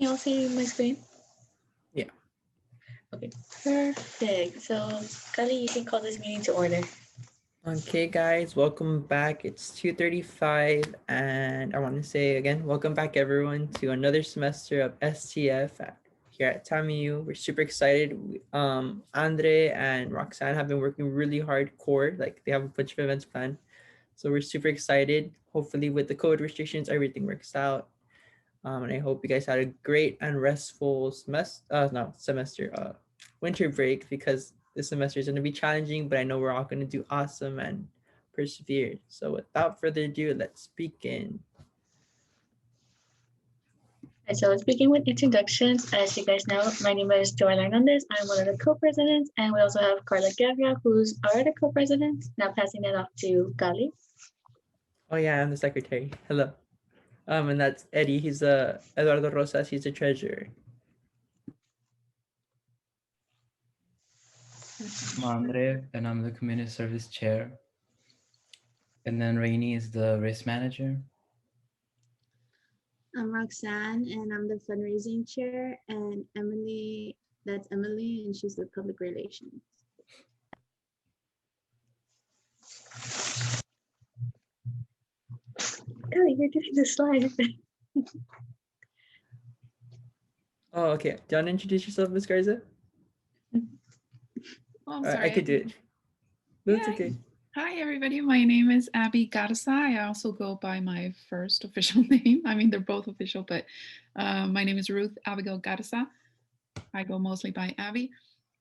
you all see my screen? Yeah. Okay, perfect. So, Kali, you can call this meeting to order. Okay, guys, welcome back. It's 2:35, and I want to say again, welcome back, everyone, to another semester of STF here at TAMU. We're super excited. Andre and Roxanne have been working really hardcore. Like, they have a bunch of events planned. So we're super excited. Hopefully, with the COVID restrictions, everything works out. And I hope you guys had a great and restful winter break, because this semester is going to be challenging, but I know we're all going to do awesome and persevere. So without further ado, let's begin. Right, so let's begin with introductions. As you guys know, my name is Joanna Hernandez. I'm one of the co-presidents, and we also have Carla Guerra, who's our other co-president. Now passing it off to Kali. Oh yeah, I'm the secretary. Hello. And that's Eddie. He's Eduardo Rosas. He's the treasurer. I'm Andre, and I'm the community service chair. And then Rainey is the race manager. I'm Roxanne, and I'm the fundraising chair, and Emily, that's Emily, and she's the public relations. Kali, you're doing the slide. Oh, okay. Do you want to introduce yourself, Ms. Garza? Oh, I'm sorry. I could do it. That's okay. Hi, everybody. My name is Abby Garza. I also go by my first official name. I mean, they're both official, but my name is Ruth Abigail Garza. I go mostly by Abby.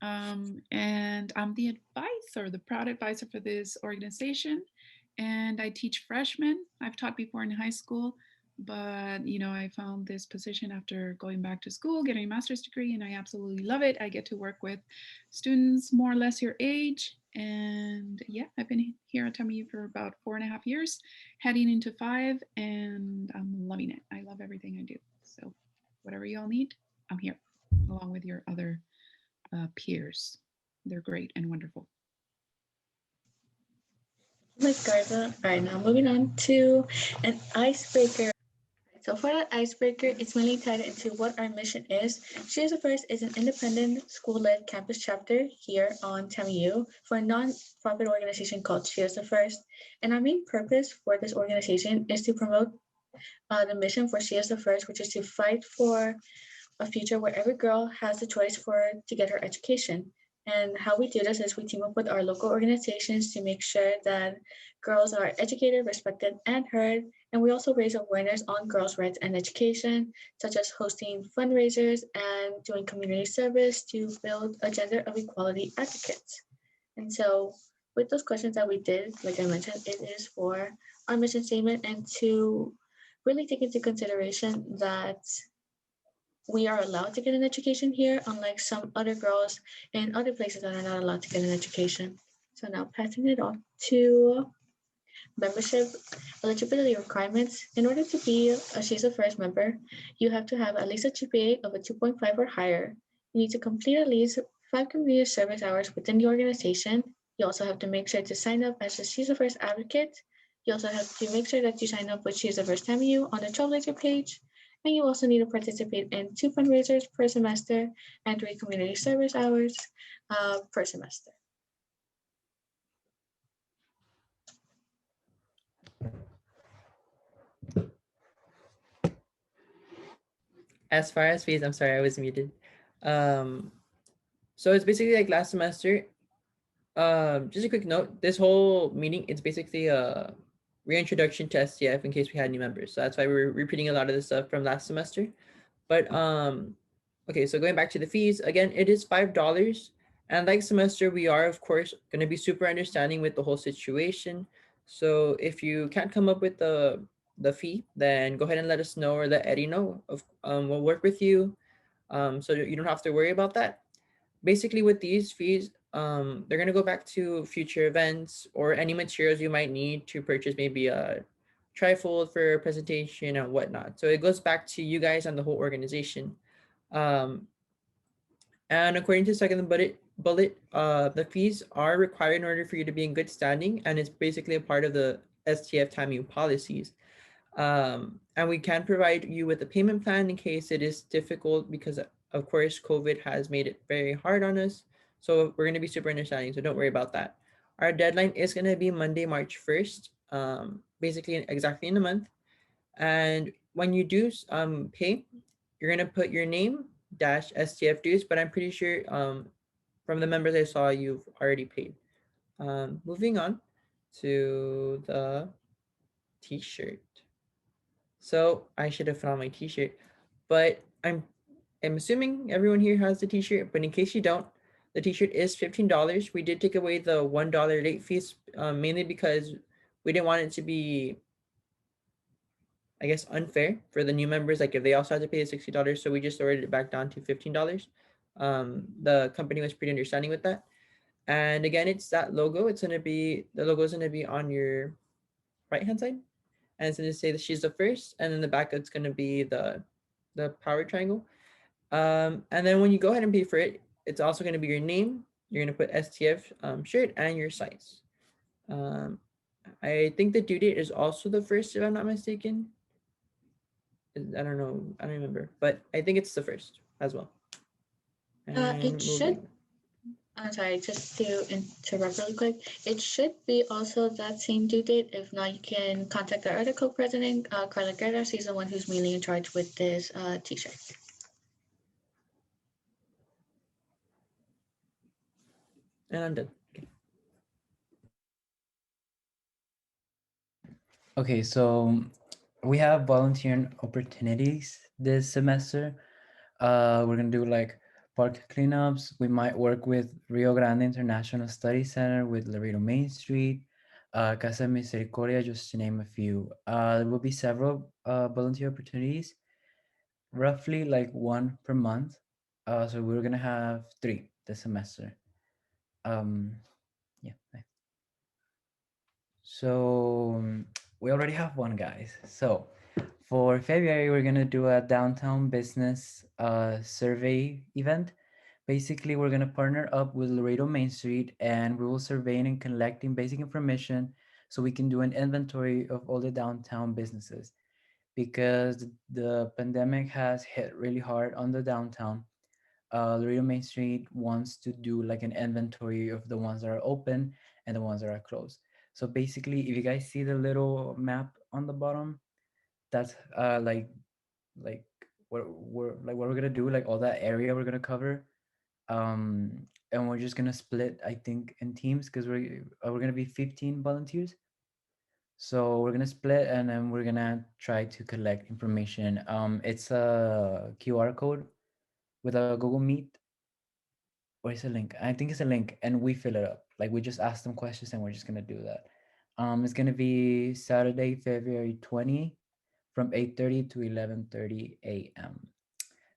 And I'm the advisor, the proud advisor for this organization. And I teach freshmen. I've taught before in high school, but I found this position after going back to school, getting a master's degree, and I absolutely love it. I get to work with students more or less your age. And yeah, I've been here at TAMU for about 4.5 years, heading into 5, and I'm loving it. I love everything I do. So whatever y'all need, I'm here, along with your other peers. They're great and wonderful. Ms. Garza. All right, now moving on to an icebreaker. So for that icebreaker, it's mainly tied into what our mission is. She is the First is an independent school-led campus chapter here on TAMU for a non-profit organization called She is the First. And our main purpose for this organization is to promote the mission for She is the First, which is to fight for a future where every girl has the choice to get her education. And how we do this is we team up with our local organizations to make sure that girls are educated, respected, and heard. And we also raise awareness on girls' rights and education, such as hosting fundraisers and doing community service to build a gender of equality advocates. And so with those questions that we did, like I mentioned, it is for our mission statement and to really take into consideration that we are allowed to get an education here, unlike some other girls in other places that are not allowed to get an education. So now passing it on to membership eligibility requirements. In order to be a She's the First member, you have to have at least a GPA of a 2.5 or higher. You need to complete at least 5 community service hours within the organization. You also have to make sure to sign up as a She's the First advocate. You also have to make sure that you sign up with She's the First TAMU on the Trailblazer page. And you also need to participate in 2 fundraisers per semester and 3 community service hours per semester. As far as fees, I'm sorry, I was muted. So it's basically like last semester. Just a quick note, this whole meeting, it's basically a reintroduction to STF in case we had new members. So that's why we're repeating a lot of the stuff from last semester. But okay, so going back to the fees, again, it is $5. And like semester, we are of course going to be super understanding with the whole situation. So if you can't come up with the fee, then go ahead and let us know, or let Eddie know. We'll work with you, so you don't have to worry about that. Basically, with these fees, they're going to go back to future events or any materials you might need to purchase, maybe a trifold for presentation and whatnot. So it goes back to you guys and the whole organization. And according to the second bullet, the fees are required in order for you to be in good standing, and it's basically a part of the STF TAMU policies. And we can provide you with a payment plan in case it is difficult because, of course, COVID has made it very hard on us. So we're going to be super understanding. So don't worry about that. Our deadline is going to be Monday, March 1st, basically exactly in a month. And when you do pay, you're going to put your name dash STF dues, but I'm pretty sure from the members I saw, you've already paid. Moving on to the t-shirt. So I should have found my t-shirt, but I'm assuming everyone here has the t-shirt, but in case you don't, the t-shirt is $15. We did take away the $1 late fees, mainly because we didn't want it to be, I guess, unfair for the new members. Like if they also had to pay the $60, so we just lowered it back down to $15. The company was pretty understanding with that. And again, it's that logo. The logo is gonna be on your right hand side, and it's gonna say that she's the first, and in the back it's gonna be the power triangle. And then when you go ahead and pay for it, it's also gonna be your name. You're gonna put STF shirt and your size. I think the due date is also the first, if I'm not mistaken. I don't know. I don't remember, but I think it's the first as well. It should. I'm sorry, just to interrupt really quick. It should be also that same due date. If not, you can contact our other co-president, Carla Guerra. She's the one who's mainly in charge with this t-shirt. And I'm done. Okay. Okay, so we have volunteering opportunities this semester. We're gonna do like park cleanups. We might work with Rio Grande International Study Center with Laredo Main Street, Casa Misericordia, just to name a few. There will be several volunteer opportunities, roughly like one per month. So we're gonna have 3 this semester. Yeah. So we already have one, guys. So for February, we're gonna do a downtown business survey event. Basically, we're gonna partner up with Laredo Main Street, and we will surveying and collecting basic information so we can do an inventory of all the downtown businesses. Because the pandemic has hit really hard on the downtown, Laredo Main Street wants to do like an inventory of the ones that are open and the ones that are closed. So basically, if you guys see the little map on the bottom, that's like what we're gonna do, like all that area we're gonna cover, and we're just gonna split, I think, in teams because we're gonna be 15 volunteers. So we're gonna split and then we're gonna try to collect information. It's a QR code with a Google Meet, or is a link? I think it's a link, and we fill it up. Like we just ask them questions, and we're just gonna do that. It's gonna be Saturday, February 20, from 8:30 to 11:30 a.m.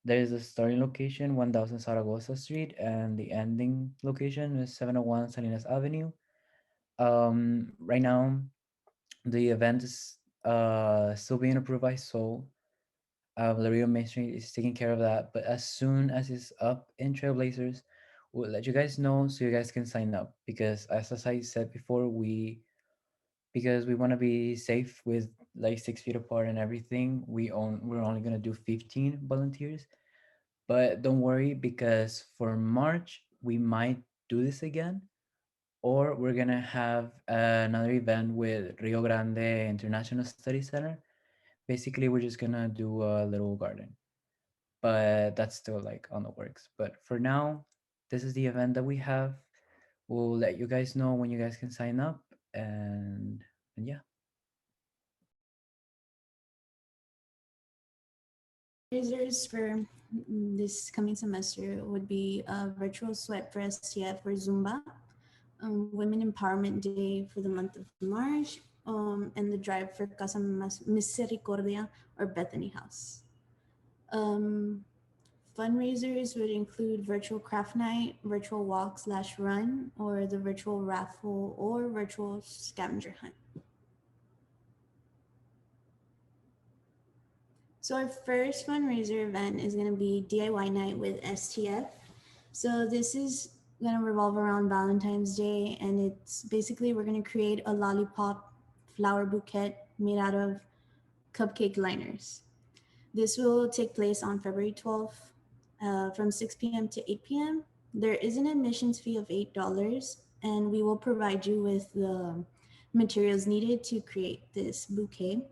There is a starting location, 1000 Zaragoza Street, and the ending location is 701 Salinas Avenue. Right now, the event is still being approved by Soul. Laredo Main Street is taking care of that. But as soon as it's up in Trailblazers, we'll let you guys know so you guys can sign up. Because as I said before, because we want to be safe with like 6 feet apart and everything, we're only gonna do 15 volunteers. But don't worry, because for March we might do this again, or we're gonna have another event with Rio Grande International Study Center. Basically, we're just gonna do a little garden, but that's still like on the works. But for now, this is the event that we have. We'll let you guys know when you guys can sign up, and yeah. Users for this coming semester would be a virtual sweat for STF or Zumba, Women Empowerment Day for the month of March, and the drive for Casa Misericordia or Bethany House. Fundraisers would include virtual craft night, virtual walk/run, or the virtual raffle or virtual scavenger hunt. So our first fundraiser event is going to be DIY night with STF. So this is going to revolve around Valentine's Day, and it's basically we're going to create a lollipop flower bouquet made out of cupcake liners. This will take place on February 12th from 6 p.m. to 8 p.m. There is an admissions fee of $8, and we will provide you with the materials needed to create this bouquet.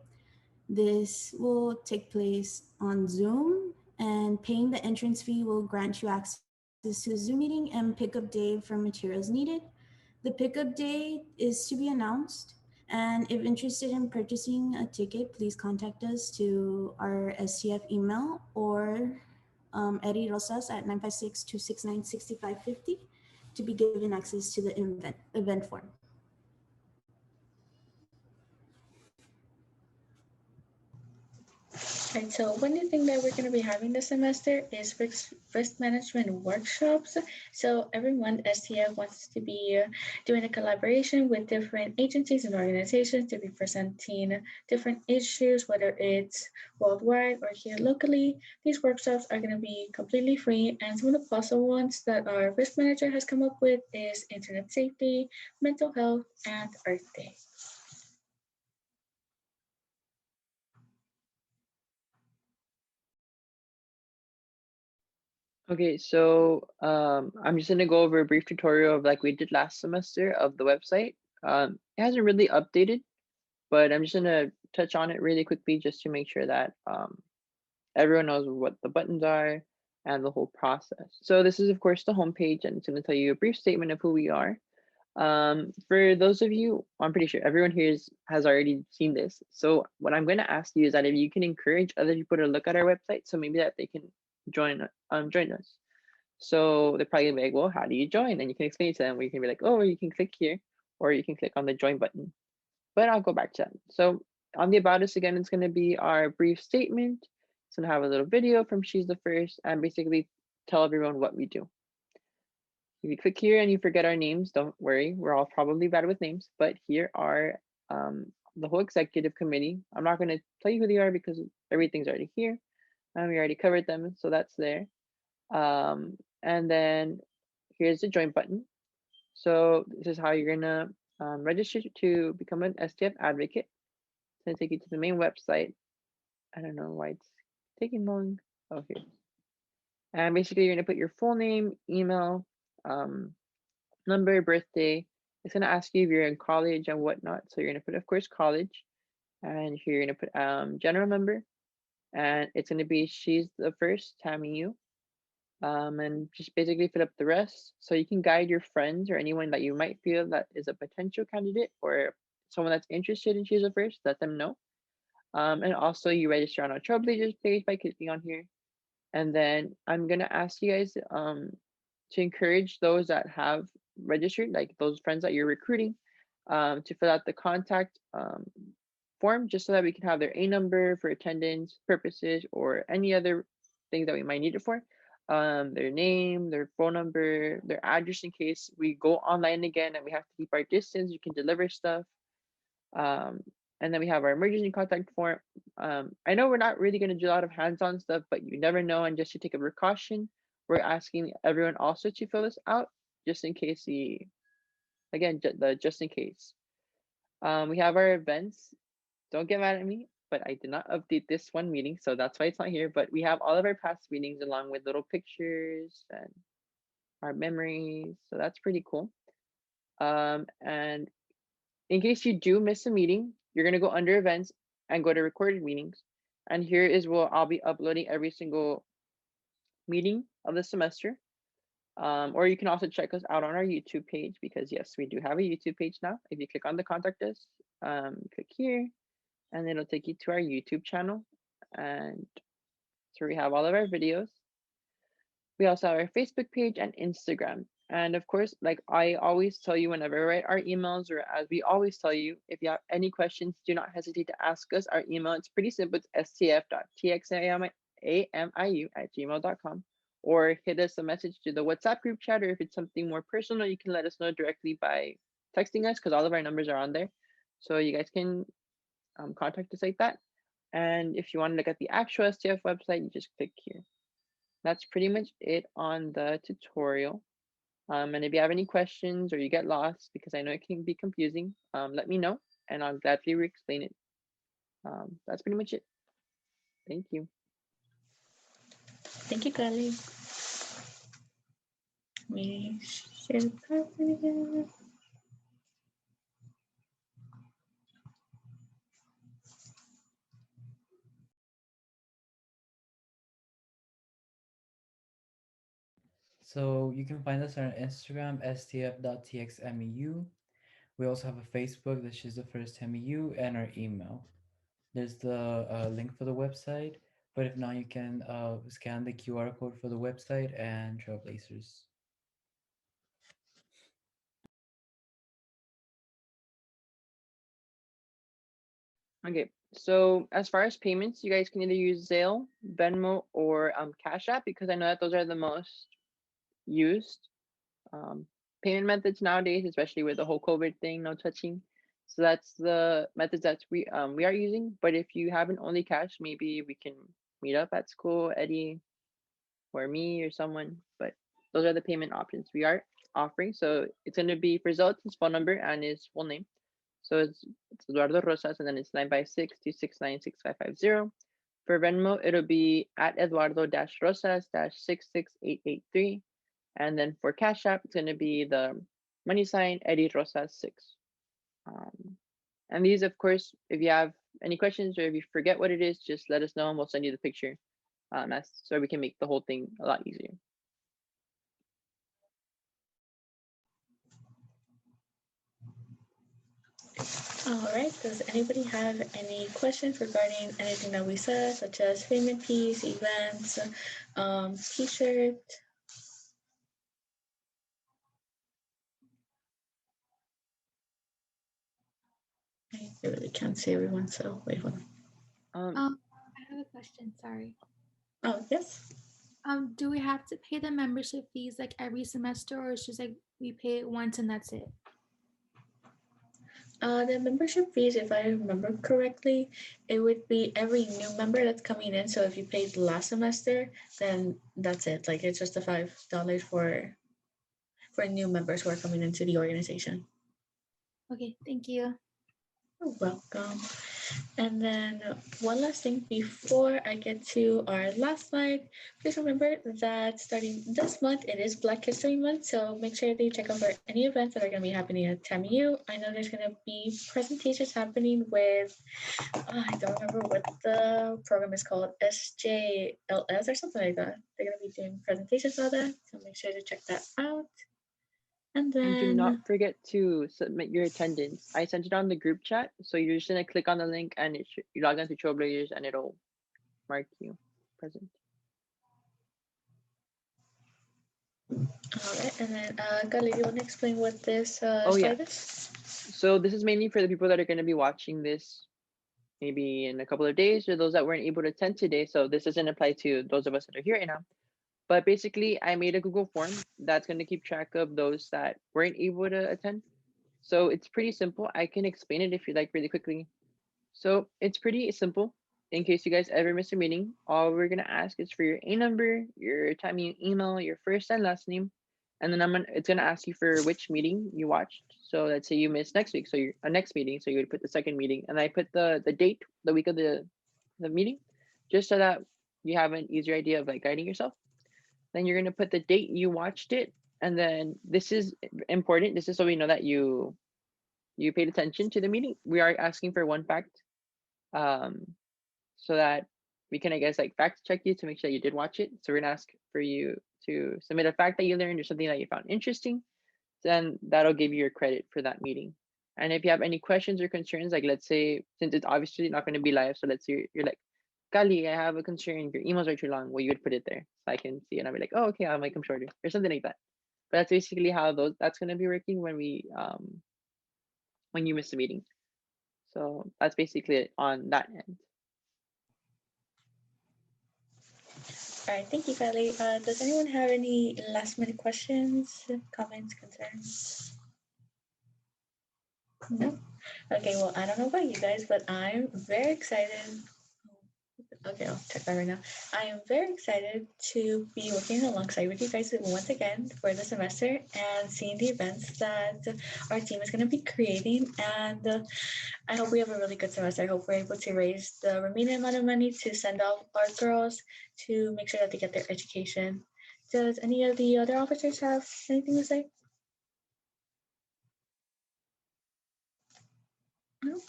This will take place on Zoom, and paying the entrance fee will grant you access to a Zoom meeting and pickup day for materials needed. The pickup day is to be announced, and if interested in purchasing a ticket, please contact us to our STF email or Eddie Rosas at 956-269-6550 to be given access to the event form. And so one new thing that we're going to be having this semester is risk management workshops. So every month, STF wants to be doing a collaboration with different agencies and organizations to be presenting different issues, whether it's worldwide or here locally. These workshops are going to be completely free, and some of the possible ones that our risk manager has come up with is internet safety, mental health, and Earth Day. Okay, so I'm just gonna go over a brief tutorial of like we did last semester of the website. It hasn't really updated, but I'm just gonna touch on it really quickly just to make sure that everyone knows what the buttons are and the whole process. So this is of course the homepage, and it's gonna tell you a brief statement of who we are. For those of you, I'm pretty sure everyone here has already seen this. So what I'm gonna ask you is that if you can encourage other people to look at our website, so maybe that they can join us. So they're probably gonna be like, well, how do you join? And you can explain it to them, where you can be like, oh, you can click here, or you can click on the join button. But I'll go back to that. So on the about us again, it's gonna be our brief statement. It's gonna have a little video from She's the First and basically tell everyone what we do. If you click here and you forget our names, don't worry, we're all probably bad with names, but here are the whole executive committee. I'm not gonna tell you who they are because everything's already here. And we already covered them, so that's there. And then here's the join button. So this is how you're gonna register to become an STF advocate. It's gonna take you to the main website. I don't know why it's taking long. Oh, here. And basically you're gonna put your full name, email, number, birthday. It's gonna ask you if you're in college and whatnot. So you're gonna put, of course, college. And here you're gonna put general number. And it's gonna be She's the First, Tammy Yu. And just basically fill up the rest. So you can guide your friends or anyone that you might feel that is a potential candidate or someone that's interested in Choose the First, let them know. And also you register on our Trailblazers page by clicking on here. And then I'm gonna ask you guys to encourage those that have registered, like those friends that you're recruiting, to fill out the contact form just so that we can have their A number for attendance purposes or any other things that we might need it for. Their name, their phone number, their address in case we go online again and we have to keep our distance, you can deliver stuff. And then we have our emergency contact form. I know we're not really going to do a lot of hands-on stuff, but you never know. And just to take a precaution, we're asking everyone also to fill this out just in case just in case. We have our events. Don't get mad at me, but I did not update this one meeting, so that's why it's not here. But we have all of our past meetings along with little pictures and our memories, so that's pretty cool. And in case you do miss a meeting, you're gonna go under events and go to recorded meetings. And here is where I'll be uploading every single meeting of the semester. Or you can also check us out on our YouTube page because yes, we do have a YouTube page now. If you click on the contact us, click here, and it'll take you to our YouTube channel. And so we have all of our videos. We also have our Facebook page and Instagram. And of course, like I always tell you whenever I write our emails, or as we always tell you, if you have any questions, do not hesitate to ask us. Our email, it's pretty simple. It's stf.txamiu@gmail.com. Or hit us a message to the WhatsApp group chat, or if it's something more personal, you can let us know directly by texting us because all of our numbers are on there. So you guys can contact us like that. And if you want to look at the actual STF website, you just click here. That's pretty much it on the tutorial. And if you have any questions or you get lost, because I know it can be confusing, let me know and I'll gladly re-explain it. That's pretty much it. Thank you. Thank you, Kylie. Let me share the PowerPoint again. So you can find us on Instagram, stf.txmeu. We also have a Facebook, which is the first MEU, and our email. There's the link for the website, but if not, you can scan the QR code for the website and Trailblazers. Okay, so as far as payments, you guys can either use Zelle, Venmo, or Cash App, because I know that those are the most used payment methods nowadays, especially with the whole COVID thing, no touching. So that's the methods that we are using. But if you haven't only cash, maybe we can meet up at school, Eddie, or me, or someone. But those are the payment options we are offering. So it's going to be for Zelle, his phone number and his full name. So it's Eduardo Rosas, and then it's 956-269-6550. For Venmo, it'll be at Eduardo-Rosas-66883. And then for Cash App, it's going to be the money sign Eddie Rosas 6. And these, of course, if you have any questions or if you forget what it is, just let us know and we'll send you the picture so we can make the whole thing a lot easier. All right, does anybody have any questions regarding anything that we said, such as payment fees, events, t-shirt? I really can't see everyone, so wait one. Um, I have a question. Sorry. Oh, yes. Do we have to pay the membership fees like every semester, or it's just like we pay it once and that's it? The membership fees, if I remember correctly, it would be every new member that's coming in. So if you paid last semester, then that's it. Like it's just the $5 for new members who are coming into the organization. Okay, thank you. You're welcome. And then one last thing before I get to our last slide, please remember that starting this month, it is Black History Month. So make sure that you check out for any events that are going to be happening at TAMU. I know there's going to be presentations happening with, I don't remember what the program is called, SJLS or something like that. They're going to be doing presentations on that. So make sure to check that out. And and do not then, forget to submit your attendance. I sent it on the group chat. So you're just going to click on the link and you log into Trailblazers and it'll mark you present. all right. And then, Gali, you want to explain what this Oh, yeah. slide is? So this is mainly for the people that are going to be watching this maybe in a couple of days, or those that weren't able to attend today. So this doesn't apply to those of us that are here right now. But basically, I made a Google form that's going to keep track of those that weren't able to attend. So it's pretty simple. I can explain it if you like really quickly. So it's pretty simple. In case you guys ever miss a meeting, all we're gonna ask is for your A number, your time you email, your first and last name, and then it's gonna ask you for which meeting you watched. So let's say you missed next week, so your next meeting, so you would put the second meeting, and I put the date, the week of the meeting, just so that you have an easier idea of like guiding yourself. Then you're gonna put the date you watched it, and then this is important. This is so we know that you paid attention to the meeting. We are asking for one fact, so that we can, I guess, like fact check you to make sure you did watch it. So we're gonna ask for you to submit a fact that you learned or something that you found interesting. Then that'll give you your credit for that meeting. And if you have any questions or concerns, like let's say, since it's obviously not going to be live, so let's say you're like, Kali, I have a concern, your emails are too long. Well, you would put it there so I can see, and I'll be like, oh, okay, I'll make them shorter or something like that. But that's basically how that's going to be working when you miss a meeting. So that's basically it on that end. All right, thank you, Kylie. Does anyone have any last minute questions, comments, concerns? No? Okay, well, I don't know about you guys, but I'm very excited. Okay, I'll check that right now. I am very excited to be working alongside with you guys once again for the semester and seeing the events that our team is going to be creating. And I hope we have a really good semester. I hope we're able to raise the remaining amount of money to send off our girls to make sure that they get their education. Does any of the other officers have anything to say? No?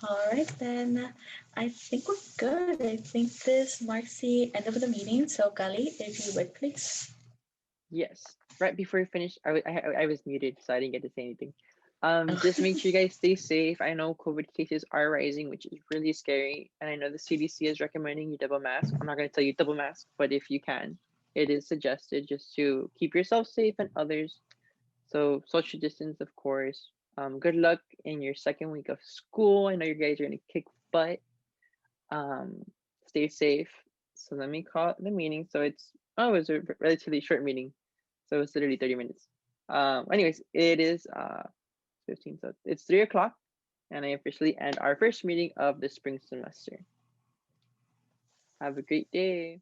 All right, then I think we're good. I think this marks the end of the meeting. So, Kali, if you would, please. Yes. Right before we finish, I was muted, so I didn't get to say anything. Just make sure you guys stay safe. I know COVID cases are rising, which is really scary, and I know the CDC is recommending you double mask. I'm not going to tell you double mask, but if you can, it is suggested just to keep yourself safe and others. So social distance, of course. Good luck in your second week of school. I know you guys are going to kick butt. Stay safe. So let me call the meeting. So it was a relatively short meeting. So it's literally 30 minutes. Anyways, it is 15. So it's 3 o'clock, and I officially end our first meeting of the spring semester. Have a great day.